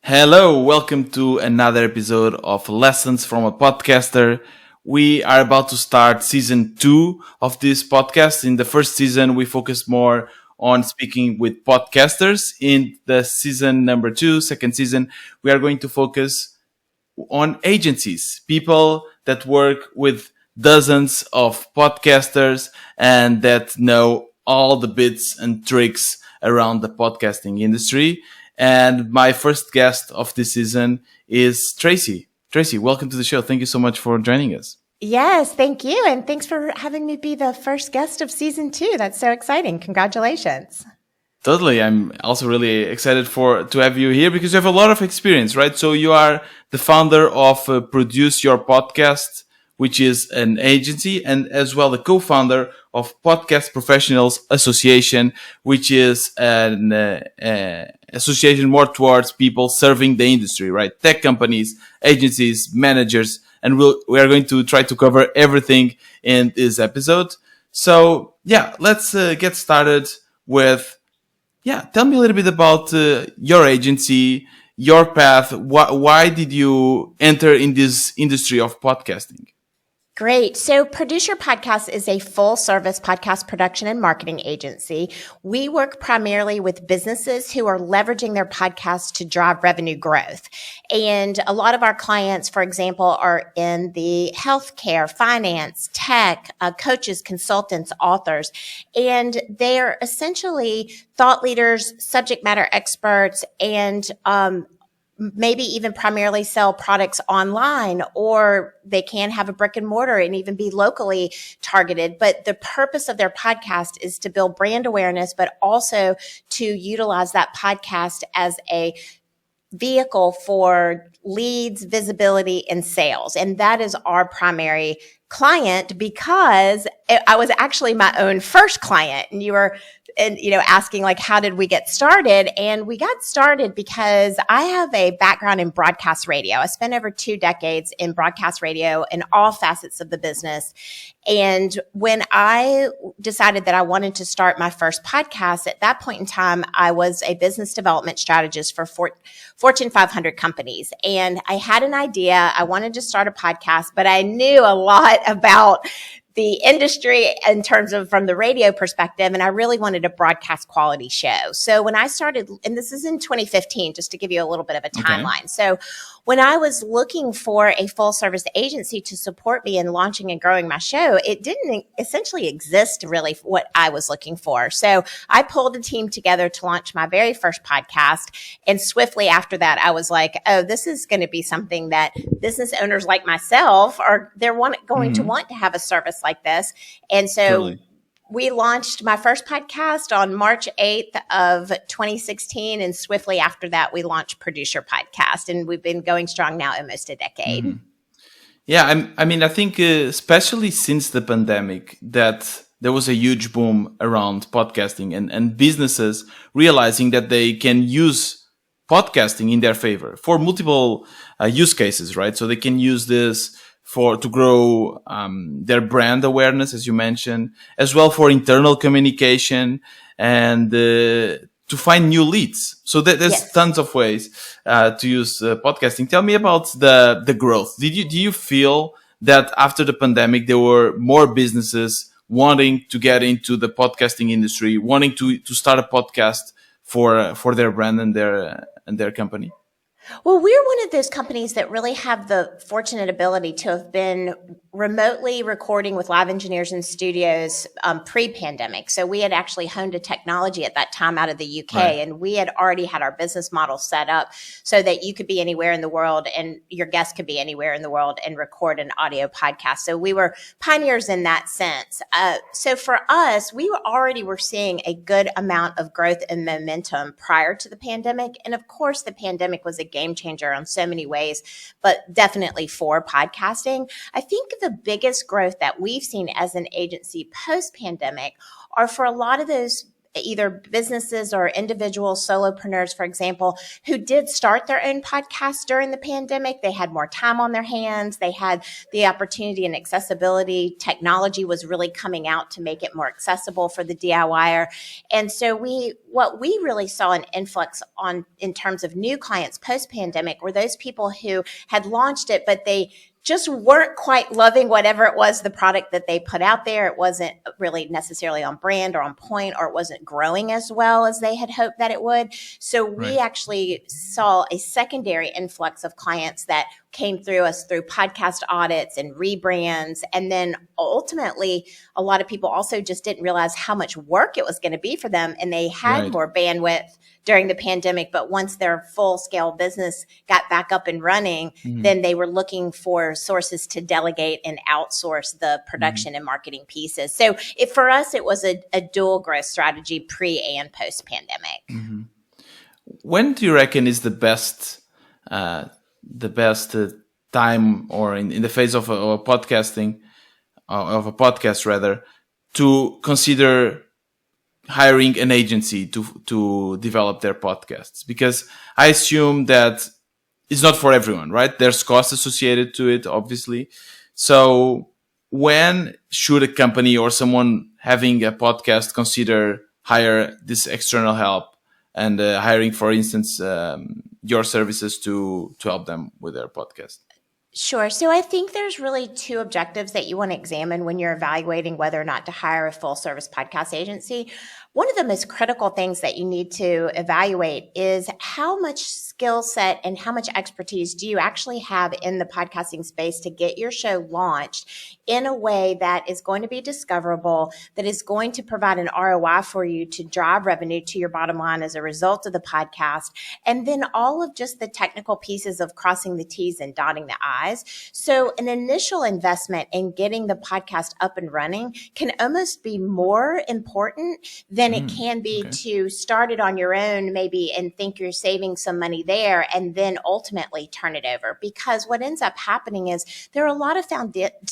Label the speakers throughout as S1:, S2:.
S1: Hello, welcome to another episode of Lessons from a Podcaster. We are about to start season 2 of this podcast. In the first season, we focused more on speaking with podcasters. In the season number 2, second season, we are going to focus on agencies, people that work with dozens of podcasters and that know all the bits and tricks around the podcasting industry. And my first guest of this season is Traci. Traci, welcome to the show. Thank you so much for joining us.
S2: Yes, thank you. And thanks for having me be the first guest of season 2. That's so exciting. Congratulations.
S1: Totally. I'm also really excited to have you here because you have a lot of experience, right? So you are the founder of Produce Your Podcast, which is an agency, and as well the co-founder of Podcast Professionals Association, which is an association more towards people serving the industry, right? Tech companies, agencies, managers, and we are going to try to cover everything in this episode. So yeah, let's get started with, tell me a little bit about your agency, your path. Why did you enter in this industry of podcasting?
S2: Great. So Produce Your Podcast is a full service podcast production and marketing agency. We work primarily with businesses who are leveraging their podcasts to drive revenue growth. And a lot of our clients, for example, are in the healthcare, finance, tech, coaches, consultants, authors, and they're essentially thought leaders, subject matter experts, and maybe even primarily sell products online, or they can have a brick and mortar and even be locally targeted. But the purpose of their podcast is to build brand awareness, but also to utilize that podcast as a vehicle for leads, visibility, and sales. And that is our primary client, because I was actually my own first client. And you were asking like, how did we get started? And we got started because I have a background in broadcast radio. I spent over 2 decades in broadcast radio in all facets of the business. And when I decided that I wanted to start my first podcast, at that point in time, I was a business development strategist for Fortune 500 companies. And I had an idea. I wanted to start a podcast, but I knew a lot about the industry in terms of from the radio perspective, and I really wanted a broadcast quality show. So when I started, and this is in 2015, just to give you a little bit of a timeline. Okay. So when I was looking for a full service agency to support me in launching and growing my show, it didn't essentially exist really what I was looking for. So I pulled a team together to launch my very first podcast. And swiftly after that, I was like, oh, this is going to be something that business owners like myself they're going to want to have a service like this. And so totally. We launched my first podcast on March 8th of 2016. And swiftly after that, we launched Produce Your Podcast. And we've been going strong now almost a decade. Mm-hmm.
S1: Yeah, I think especially since the pandemic, that there was a huge boom around podcasting and businesses realizing that they can use podcasting in their favor for multiple use cases, right? So they can use this to grow their brand awareness, as you mentioned, as well for internal communication and to find new leads. So there's tons of ways to use podcasting. Tell me about the growth. Do you feel that after the pandemic there were more businesses wanting to get into the podcasting industry, wanting to start a podcast for their brand and their company?
S2: Well, we're one of those companies that really have the fortunate ability to have been remotely recording with live engineers in studios pre-pandemic. So we had actually honed a technology at that time out of the UK, right. And we had already had our business model set up so that you could be anywhere in the world and your guests could be anywhere in the world and record an audio podcast. So we were pioneers in that sense. So for us, we were seeing a good amount of growth and momentum prior to the pandemic. And of course, the pandemic was a game changer on so many ways, but definitely for podcasting. I think the biggest growth that we've seen as an agency post-pandemic are for a lot of those either businesses or individual solopreneurs, for example, who did start their own podcast during the pandemic. They had more time on their hands. They had the opportunity and accessibility. Technology was really coming out to make it more accessible for the DIYer. And so what we really saw an influx on in terms of new clients post-pandemic were those people who had launched it, but they just weren't quite loving whatever it was, the product that they put out there. It wasn't really necessarily on brand or on point, or it wasn't growing as well as they had hoped that it would. So we actually saw a secondary influx of clients that came through us through podcast audits and rebrands. And then ultimately, a lot of people also just didn't realize how much work it was going to be for them. And they had more bandwidth during the pandemic. But once their full scale business got back up and running, then they were looking for sources to delegate and outsource the production and marketing pieces. So for us, it was a dual growth strategy pre and post pandemic.
S1: When do you reckon is the best time, or in the phase of a podcasting, of a podcast rather, to consider hiring an agency to develop their podcasts? Because I assume that it's not for everyone, right? There's costs associated to it, obviously. So when should a company or someone having a podcast consider hire this external help and hiring, for instance, your services to help them with their podcast?
S2: Sure. So I think there's really two objectives that you want to examine when you're evaluating whether or not to hire a full service podcast agency. One of the most critical things that you need to evaluate is how much skill set and how much expertise do you actually have in the podcasting space to get your show launched in a way that is going to be discoverable, that is going to provide an ROI for you to drive revenue to your bottom line as a result of the podcast. And then all of just the technical pieces of crossing the T's and dotting the I's. So an initial investment in getting the podcast up and running can almost be more important than it can be to start it on your own maybe and think you're saving some money there and then ultimately turn it over. Because what ends up happening is there are a lot of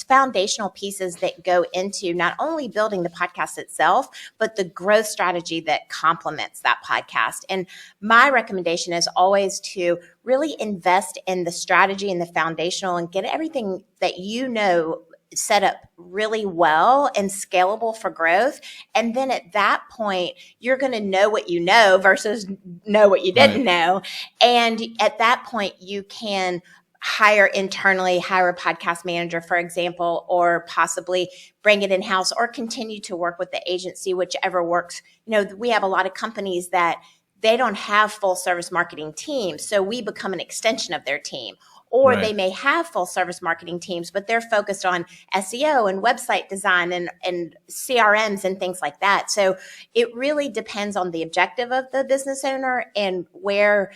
S2: foundational pieces that go into not only building the podcast itself, but the growth strategy that complements that podcast. And my recommendation is always to really invest in the strategy and the foundational and get everything that you know set up really well and scalable for growth. And then at that point, you're going to know what you know versus know what you didn't know. And at that point, you can hire a podcast manager, for example, or possibly bring it in-house or continue to work with the agency, whichever works. You know, we have a lot of companies that they don't have full service marketing teams. So we become an extension of their team. Or they may have full service marketing teams, but they're focused on SEO and website design and CRMs and things like that. So it really depends on the objective of the business owner and what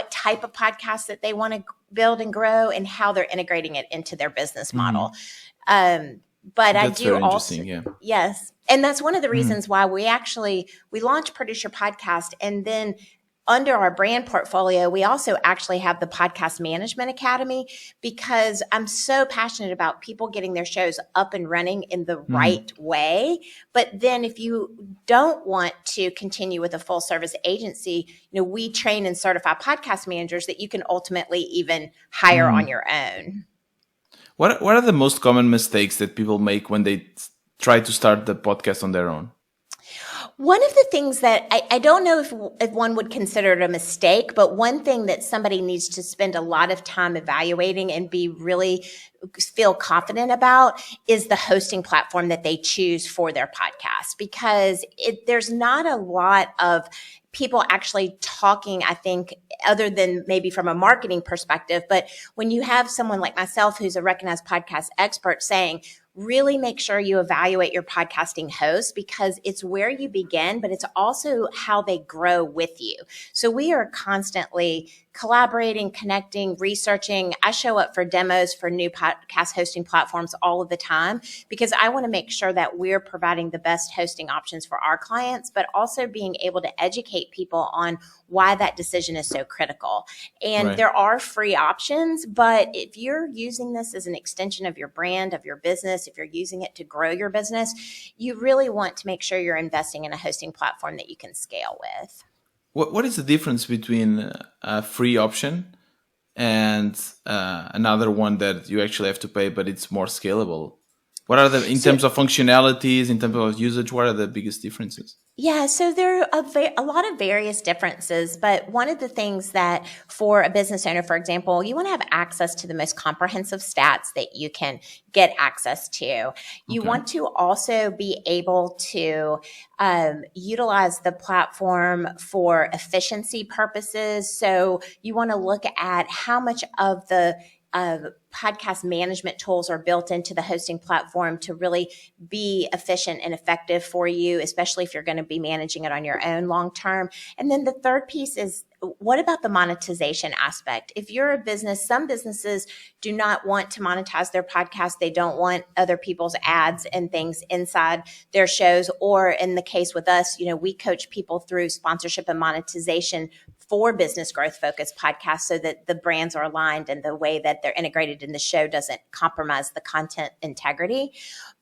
S2: type of podcast that they want to build and grow and how they're integrating it into their business model. But that's I do also, yes. And that's one of the reasons why we launched Produce Your Podcast, and then under our brand portfolio, we also actually have the Podcast Management Academy, because I'm so passionate about people getting their shows up and running in the right way. But then if you don't want to continue with a full service agency, you know, we train and certify podcast managers that you can ultimately even hire on your own.
S1: What are the most common mistakes that people make when they try to start the podcast on their own?
S2: One of the things that I don't know if one would consider it a mistake, but one thing that somebody needs to spend a lot of time evaluating and be really feel confident about is the hosting platform that they choose for their podcast, because there's not a lot of people actually talking, I think, other than maybe from a marketing perspective. But when you have someone like myself, who's a recognized podcast expert, saying, really make sure you evaluate your podcasting host, because it's where you begin, but it's also how they grow with you. So we are constantly collaborating, connecting, researching. I show up for demos for new podcast hosting platforms all of the time, because I want to make sure that we're providing the best hosting options for our clients, but also being able to educate people on why that decision is so critical. And there are free options, but if you're using this as an extension of your brand, of your business, business, if you're using it to grow your business, you really want to make sure you're investing in a hosting platform that you can scale with.
S1: What is the difference between a free option and another one that you actually have to pay, but it's more scalable? What are in terms of functionalities, in terms of usage, what are the biggest differences?
S2: Yeah, so there are a lot of various differences, but one of the things that for a business owner, for example, you want to have access to the most comprehensive stats that you can get access to. You want to also be able to utilize the platform for efficiency purposes. So you want to look at how much of the podcast management tools are built into the hosting platform to really be efficient and effective for you, especially if you're going to be managing it on your own long term. And then the third piece is, what about the monetization aspect? If you're a business, some businesses do not want to monetize their podcast. They don't want other people's ads and things inside their shows. Or in the case with us, we coach people through sponsorship and monetization for business growth focused podcasts so that the brands are aligned and the way that they're integrated in the show doesn't compromise the content integrity.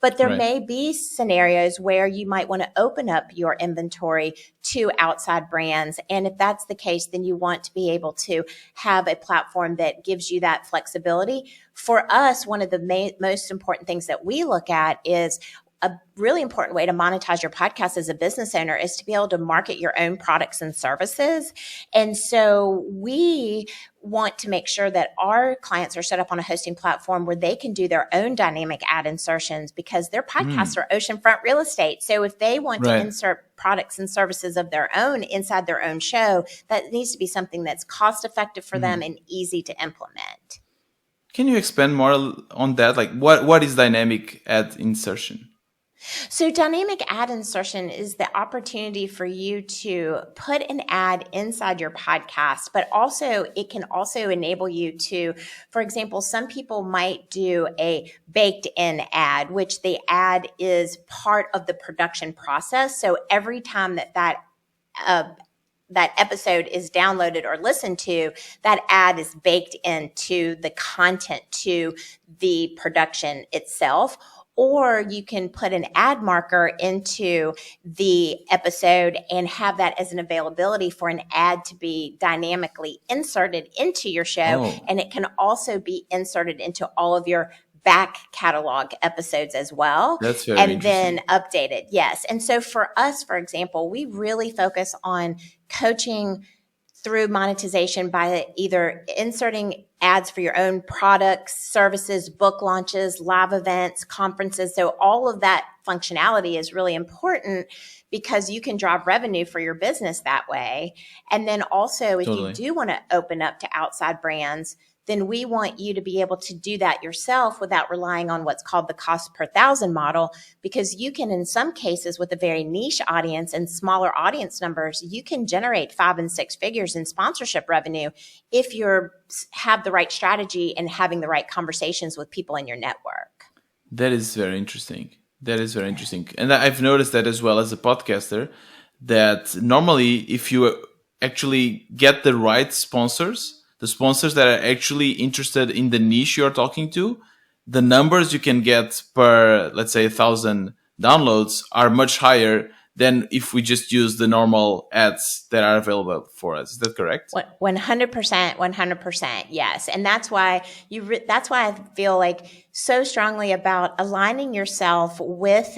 S2: But there may be scenarios where you might want to open up your inventory to outside brands. And if that's the case, then you want to be able to have a platform that gives you that flexibility. For us, one of the most important things that we look at is a really important way to monetize your podcast as a business owner is to be able to market your own products and services. And so we want to make sure that our clients are set up on a hosting platform where they can do their own dynamic ad insertions because their podcasts are oceanfront real estate. So if they want to insert products and services of their own inside their own show, that needs to be something that's cost effective for them and easy to implement.
S1: Can you expand more on that? Like what is dynamic ad insertion?
S2: So dynamic ad insertion is the opportunity for you to put an ad inside your podcast, but also it can also enable you to, for example, some people might do a baked in ad, which the ad is part of the production process. So every time that episode is downloaded or listened to, that ad is baked into the content to the production itself. Or you can put an ad marker into the episode and have that as an availability for an ad to be dynamically inserted into your show. And it can also be inserted into all of your back catalog episodes as well.
S1: That's very
S2: and then updated. Yes. And so for us, for example, we really focus on coaching through monetization by either inserting ads for your own products, services, book launches, live events, conferences. So all of that functionality is really important because you can drive revenue for your business that way. And then also if you do want to open up to outside brands, then we want you to be able to do that yourself without relying on what's called the cost per thousand model, because you can, in some cases, with a very niche audience and smaller audience numbers, you can generate 5 and 6 figures in sponsorship revenue if you have the right strategy and having the right conversations with people in your network.
S1: That is very interesting. And I've noticed that as well as a podcaster, that normally if you actually get the right sponsors, the sponsors that are actually interested in the niche you're talking to, the numbers you can get per, let's say, 1,000 downloads are much higher than if we just use the normal ads that are available for us. Is that correct?
S2: 100%, yes. And that's why that's why I feel like so strongly about aligning yourself with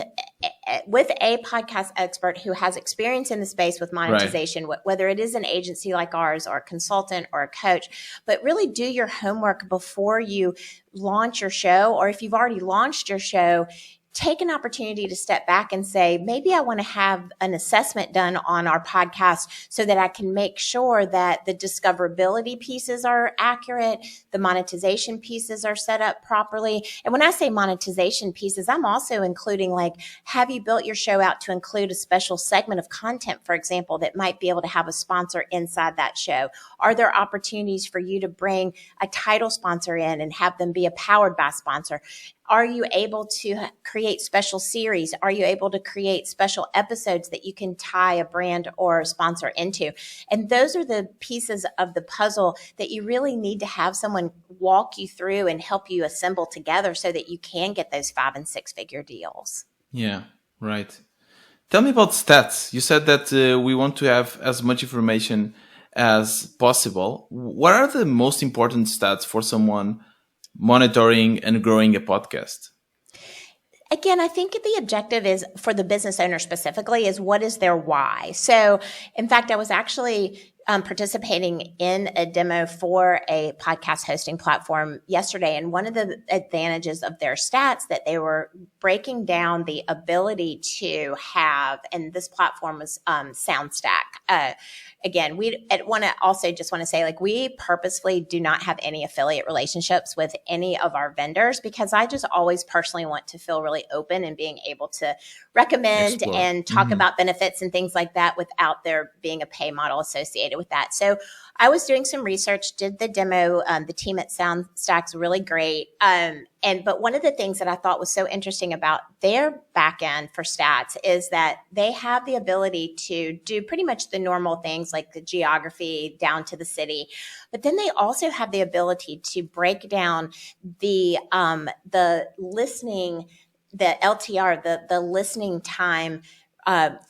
S2: a podcast expert who has experience in the space with monetization, whether it is an agency like ours or a consultant or a coach, but really do your homework before you launch your show. Or if you've already launched your show, take an opportunity to step back and say, maybe I want to have an assessment done on our podcast so that I can make sure that the discoverability pieces are accurate, the monetization pieces are set up properly. And when I say monetization pieces, I'm also including, like, have you built your show out to include a special segment of content, for example, that might be able to have a sponsor inside that show? Are there opportunities for you to bring a title sponsor in and have them be a powered by sponsor? Are you able to create special series? Are you able to create special episodes that you can tie a brand or a sponsor into? And those are the pieces of the puzzle that you really need to have someone walk you through and help you assemble together so that you can get those 5 and 6 figure deals.
S1: Yeah, right. Tell me about stats. You said that we want to have as much information as possible. What are the most important stats for someone monitoring and growing a podcast?
S2: Again, I think the objective is for the business owner specifically is what is their why. So in fact, I was actually participating in a demo for a podcast hosting platform yesterday. And one of the advantages of their stats that they were breaking down the ability to have, and this platform was SoundStack. Again, we want to say, like, we purposefully do not have any affiliate relationships with any of our vendors because I just always personally want to feel really open and being able to recommend and talk about benefits and things like that without there being a pay model associated with that. So I was doing some research, did the demo. The team at SoundStack's really great. But one of the things that I thought was so interesting about their back end for stats is that they have the ability to do pretty much the normal things like the geography down to the city. But then they also have the ability to break down the listening, the LTR, the listening time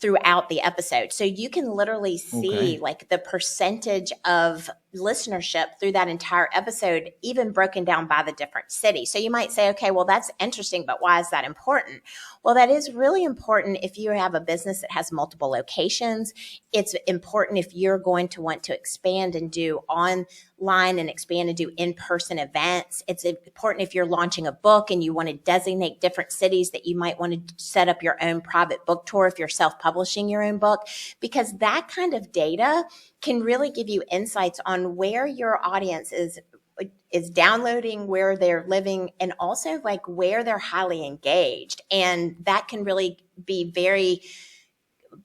S2: throughout the episode. So you can literally see like the percentage of listenership through that entire episode, even broken down by the different cities. So you might say, okay, well, that's interesting, but why is that important? Well, that is really important if you have a business that has multiple locations. It's important if you're going to want to expand and do online and expand and do in-person events. It's important if you're launching a book and you want to designate different cities that you might want to set up your own private book tour if you're self-publishing your own book, because that kind of data can really give you insights on where your audience is downloading, where they're living, and also like where they're highly engaged. And that can really be very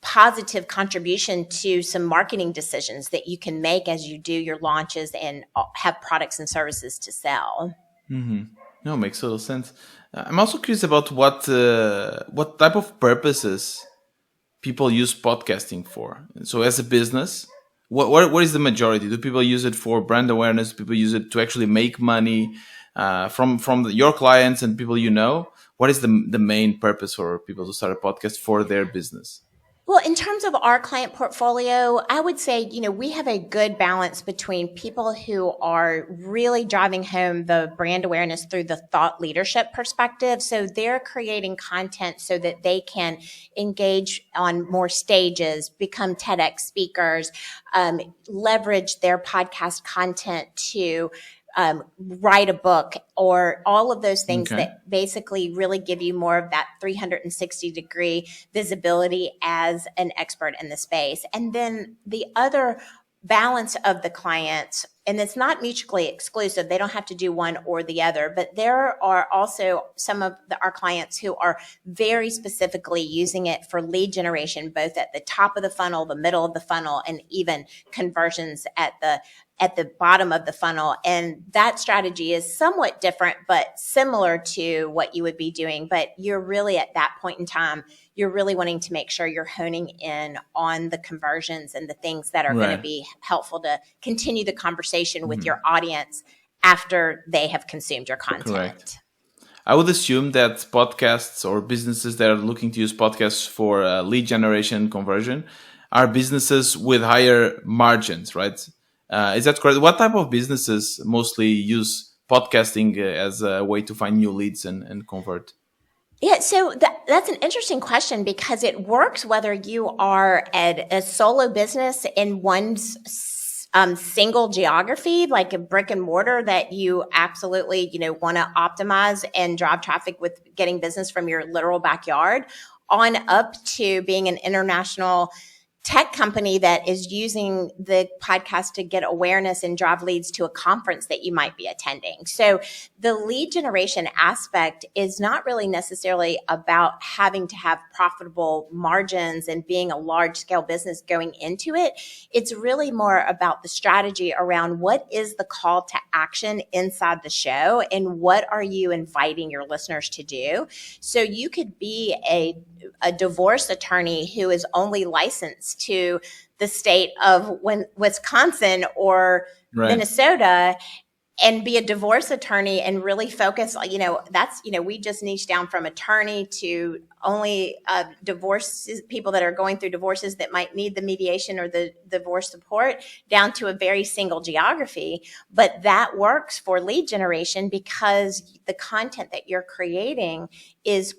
S2: positive contribution to some marketing decisions that you can make as you do your launches and have products and services to sell.
S1: Mm-hmm. No, makes total sense. I'm also curious about what type of purposes people use podcasting for. So as a business, what is the majority? Do people use it for brand awareness? Do people use it to actually make money from your clients and people you know? What is the main purpose for people to start a podcast for their business?
S2: Well, in terms of our client portfolio, I would say, we have a good balance between people who are really driving home the brand awareness through the thought leadership perspective. So they're creating content so that they can engage on more stages, become TEDx speakers, leverage their podcast content to write a book, or all of those things that basically really give you more of that 360-degree visibility as an expert in the space. And then the other balance of the clients, and it's not mutually exclusive. They don't have to do one or the other, but there are also some of our clients who are very specifically using it for lead generation, both at the top of the funnel, the middle of the funnel, and even conversions at the bottom of the funnel. And that strategy is somewhat different, but similar to what you would be doing. But you're really at that point in time, you're really wanting to make sure you're honing in on the conversions and the things that are going to be helpful to continue the conversation with your audience after they have consumed your content.
S1: Correct. I would assume that podcasts or businesses that are looking to use podcasts for lead generation conversion are businesses with higher margins, right? Is that correct? What type of businesses mostly use podcasting as a way to find new leads and convert?
S2: Yeah, so that's an interesting question because it works whether you are at a solo business in one single geography, like a brick and mortar that you absolutely, want to optimize and drive traffic with getting business from your literal backyard, on up to being an international tech company that is using the podcast to get awareness and drive leads to a conference that you might be attending. So the lead generation aspect is not really necessarily about having to have profitable margins and being a large scale business going into it. It's really more about the strategy around what is the call to action inside the show and what are you inviting your listeners to do. So you could be a divorce attorney who is only licensed to the state of Wisconsin or Minnesota and be a divorce attorney and really focus, we just niche down from attorney to only divorces, people that are going through divorces that might need the mediation or the divorce support down to a very single geography. But that works for lead generation because the content that you're creating is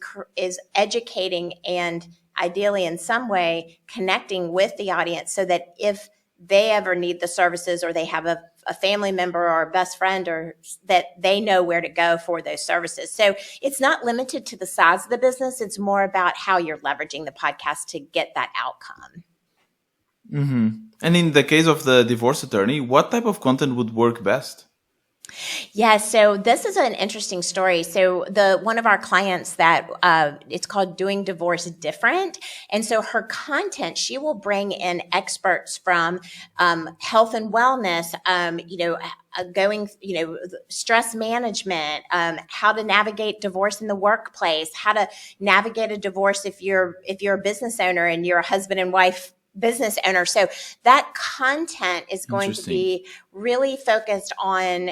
S2: educating and ideally in some way connecting with the audience so that if they ever need the services or they have a family member or a best friend or that they know where to go for those services. So it's not limited to the size of the business. It's more about how you're leveraging the podcast to get that outcome.
S1: Mm-hmm. And in the case of the divorce attorney, what type of content would work best?
S2: Yeah, so this is an interesting story. So one of our clients that it's called Doing Divorce Different. And so her content, she will bring in experts from health and wellness, stress management, how to navigate divorce in the workplace, how to navigate a divorce if you're a business owner and you're a husband and wife business owner. So that content is going to be really focused on,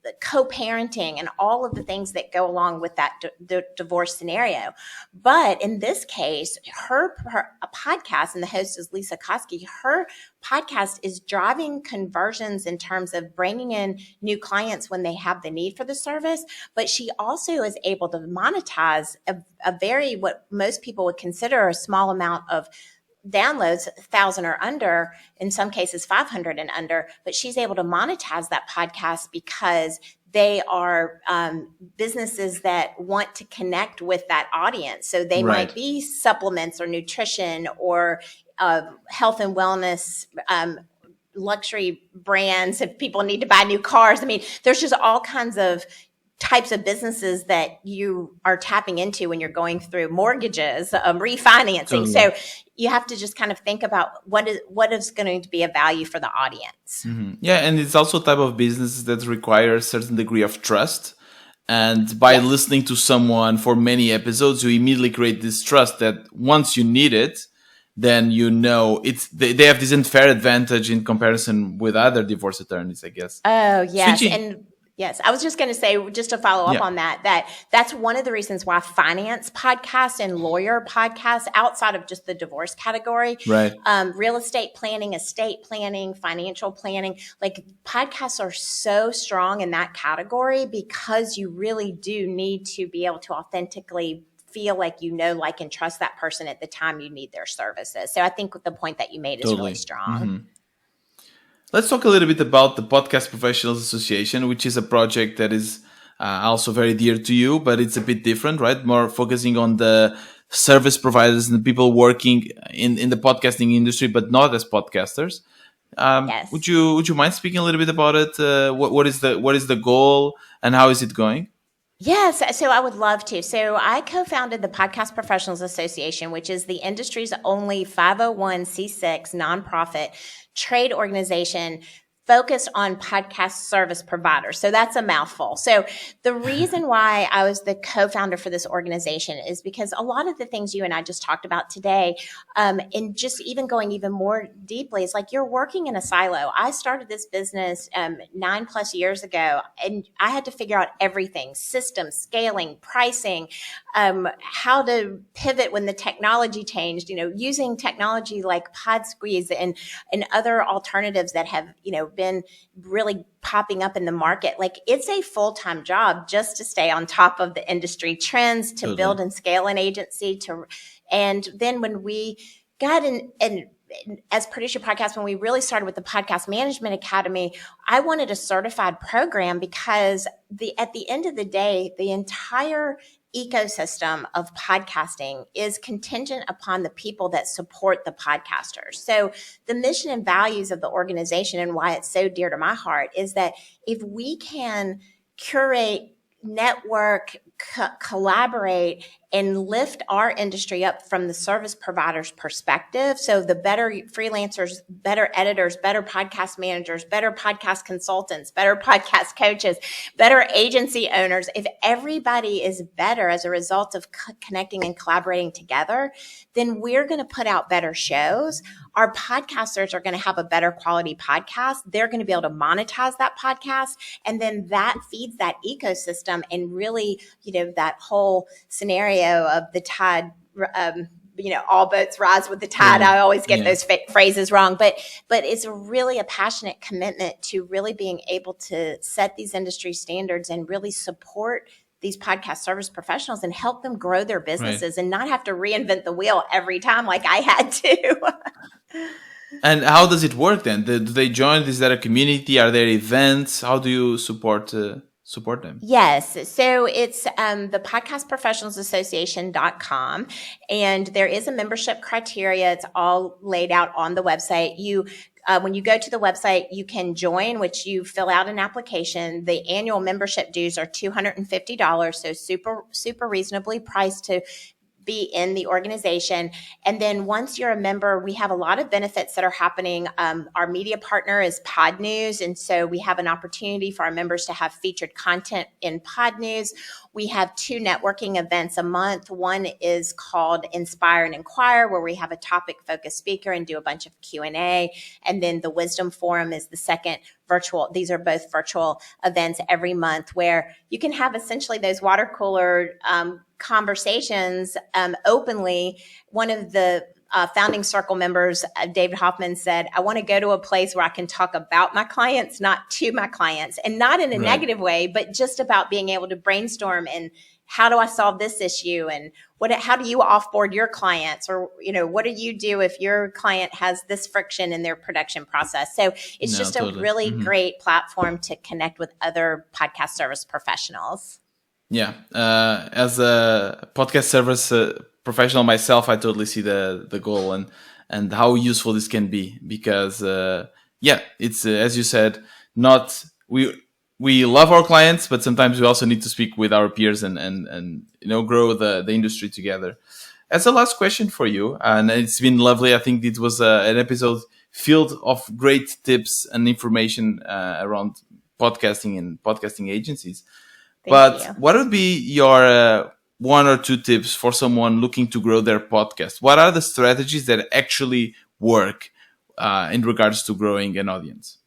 S2: the co-parenting and all of the things that go along with that the divorce scenario. But in this case, her a podcast, and the host is Lisa Koski, her podcast is driving conversions in terms of bringing in new clients when they have the need for the service. But she also is able to monetize a very, what most people would consider a small amount of downloads, 1,000 or under, in some cases 500 and under, but she's able to monetize that podcast because they are businesses that want to connect with that audience. So they might be supplements or nutrition or health and wellness, luxury brands if people need to buy new cars. I mean, there's just all kinds of types of businesses that you are tapping into when you're going through mortgages, refinancing. Totally. So you have to just kind of think about what is going to be a value for the audience.
S1: Mm-hmm. Yeah, and it's also a type of business that requires a certain degree of trust. And by listening to someone for many episodes, you immediately create this trust that once you need it, then they have this unfair advantage in comparison with other divorce attorneys, I guess.
S2: Oh, yes. Yes, I was just going to say, just to follow up on that's one of the reasons why finance podcasts and lawyer podcasts outside of just the divorce category, real estate planning, estate planning, financial planning, like podcasts are so strong in that category because you really do need to be able to authentically feel like like and trust that person at the time you need their services. So I think the point that you made is really strong.
S1: Mm-hmm. Let's talk a little bit about the Podcast Professionals Association, which is a project that is also very dear to you, but it's a bit different, right? More focusing on the service providers and the people working in the podcasting industry, but not as podcasters.
S2: Yes.
S1: Would you mind speaking a little bit about it? What is the goal and how is it going?
S2: Yes, so I would love to. So I co-founded the Podcast Professionals Association, which is the industry's only 501c6 nonprofit trade organization focused on podcast service providers. So that's a mouthful. So the reason why I was the co-founder for this organization is because a lot of the things you and I just talked about today, and just even going even more deeply, is like you're working in a silo. I started this business 9+ years ago, and I had to figure out everything: systems, scaling, pricing, how to pivot when the technology changed, using technology like Pod Squeeze and other alternatives that have, been really popping up in the market. Like, it's a full-time job just to stay on top of the industry trends, to build and scale an agency, and then when we got in, and as Producer Podcast, when we really started with the Podcast Management Academy, I wanted a certified program because at the end of the day, the entire ecosystem of podcasting is contingent upon the people that support the podcasters. So the mission and values of the organization, and why it's so dear to my heart, is that if we can curate, network, collaborate, and lift our industry up from the service provider's perspective. So the better freelancers, better editors, better podcast managers, better podcast consultants, better podcast coaches, better agency owners. If everybody is better as a result of connecting and collaborating together, then we're going to put out better shows. Our podcasters are going to have a better quality podcast. They're going to be able to monetize that podcast. And then that feeds that ecosystem, and really, that whole scenario of the tide, all boats rise with the tide. I always get those phrases wrong, but it's really a passionate commitment to really being able to set these industry standards and really support these podcast service professionals and help them grow their businesses and not have to reinvent the wheel every time like I had to.
S1: And how does it work then? Do they join? Is there a community? Are there events? How do you support them?
S2: Yes. So it's the podcastprofessionalsassociation.com, and there is a membership criteria. It's all laid out on the website. When you go to the website, you can join, which you fill out an application. The annual membership dues are $250, so super reasonably priced to be in the organization. And then once you're a member, we have a lot of benefits that are happening. Our media partner is Pod News. And so we have an opportunity for our members to have featured content in Pod News. We have 2 networking events a month. One is called Inspire and Inquire, where we have a topic-focused speaker and do a bunch of Q&A. And then the Wisdom Forum is the second virtual. These are both virtual events every month where you can have essentially those water cooler conversations openly. One of the founding circle members, David Hoffman, said, I want to go to a place where I can talk about my clients, not to my clients, and not in a negative way, but just about being able to brainstorm and how do I solve this issue, and how do you offboard your clients, or what do you do if your client has this friction in their production process? So it's a really great platform to connect with other podcast service professionals.
S1: Yeah, as a podcast service professional myself, I totally see the goal and how useful this can be, because it's as you said, not we love our clients, but sometimes we also need to speak with our peers and grow the industry together. As a last question for you, and it's been lovely. I think it was an episode filled of great tips and information around podcasting and podcasting agencies. Thank you. What would be your 1 or 2 tips for someone looking to grow their podcast? What are the strategies that actually work in regards to growing an audience?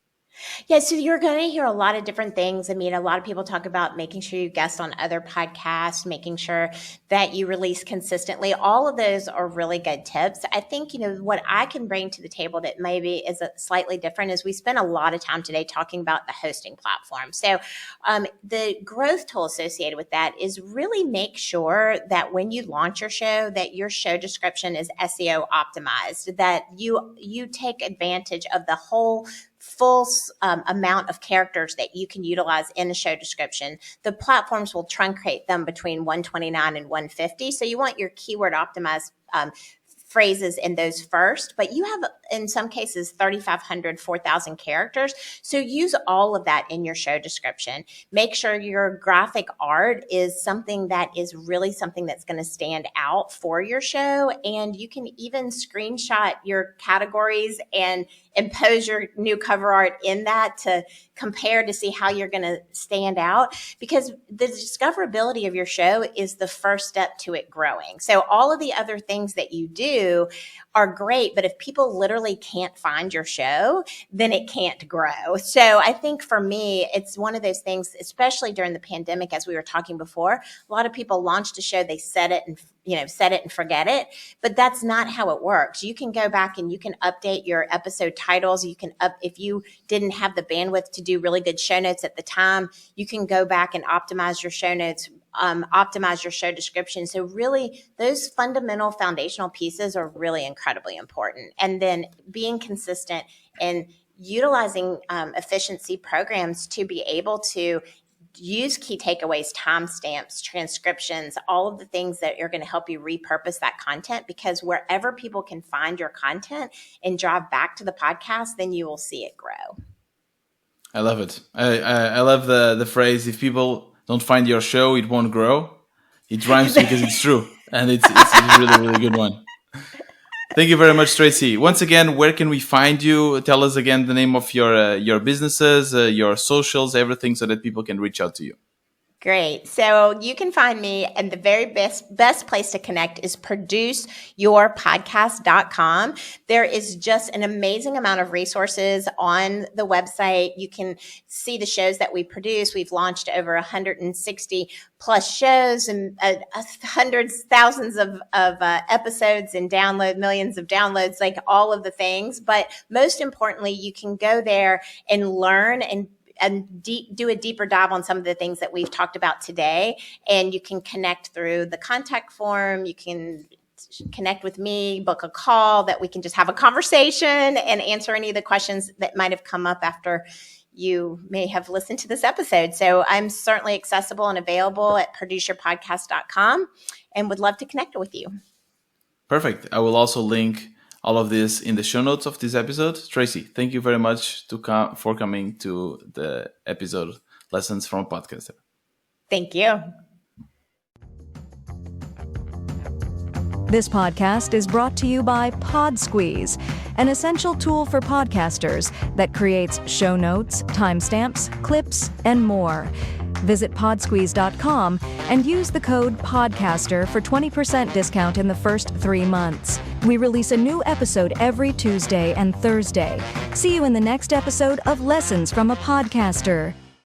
S2: Yeah, so you're going to hear a lot of different things. I mean, a lot of people talk about making sure you guest on other podcasts, making sure that you release consistently. All of those are really good tips. I think, what I can bring to the table that maybe is slightly different is we spent a lot of time today talking about the hosting platform. So the growth tool associated with that is really make sure that when you launch your show, that your show description is SEO optimized, that you take advantage of the whole full amount of characters that you can utilize in a show description. The platforms will truncate them between 129 and 150. So you want your keyword optimized phrases in those first, but you have, in some cases, 3,500, 4,000 characters. So use all of that in your show description. Make sure your graphic art is something that is really something that's going to stand out for your show. And you can even screenshot your categories and impose your new cover art in that to compare to see how you're going to stand out, because the discoverability of your show is the first step to it growing. So all of the other things that you do are great, but if people literally can't find your show, then it can't grow. So I think for me, it's one of those things, especially during the pandemic, as we were talking before, a lot of people launched a show, they set it and forget it, but that's not how it works. You can go back and you can update your episode titles. You can if you didn't have the bandwidth to do really good show notes at the time, you can go back and optimize your show notes, optimize your show description. So really those fundamental foundational pieces are really incredibly important. And then being consistent and utilizing efficiency programs to be able to use key takeaways, timestamps, transcriptions, all of the things that are going to help you repurpose that content, because wherever people can find your content and drive back to the podcast, then you will see it grow.
S1: I love it. I love the phrase, if people don't find your show, it won't grow. It rhymes because it's true. And it's a really, really good one. Thank you very much, Traci. Once again, where can we find you? Tell us again the name of your businesses, your socials, everything, so that people can reach out to you.
S2: Great. So you can find me, and the very best place to connect is produceyourpodcast.com. There is just an amazing amount of resources on the website. You can see the shows that we produce. We've launched over 160 plus shows and hundreds, thousands of episodes and millions of downloads, like all of the things. But most importantly, you can go there and learn and do a deeper dive on some of the things that we've talked about today. And you can connect through the contact form. You can connect with me, book a call that we can just have a conversation and answer any of the questions that might have come up after you may have listened to this episode. So I'm certainly accessible and available at produceyourpodcast.com and would love to connect with you.
S1: Perfect. I will also link all of this in the show notes of this episode. Traci, thank you very much for coming to the episode Lessons from a Podcaster.
S2: Thank you.
S3: This podcast is brought to you by PodSqueeze, an essential tool for podcasters that creates show notes, timestamps, clips, and more. Visit podsqueeze.com and use the code PODCASTER for 20% discount in the first 3 months. We release a new episode every Tuesday and Thursday. See you in the next episode of Lessons from a Podcaster.